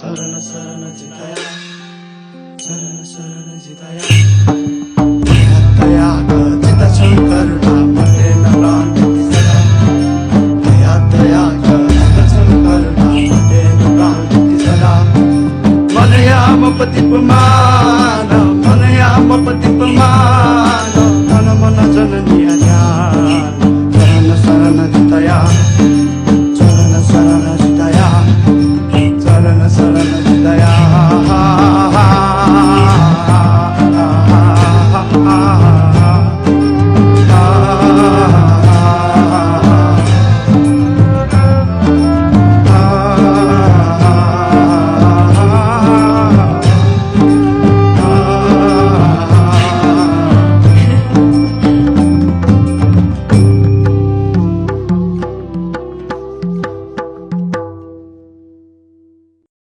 शरण शरण जिताया शरण शरण जिताया दया जित शंकर नामने प्राण सदा दया दया जित शंकर नामने प्राण सदा मलयाम पतिपमा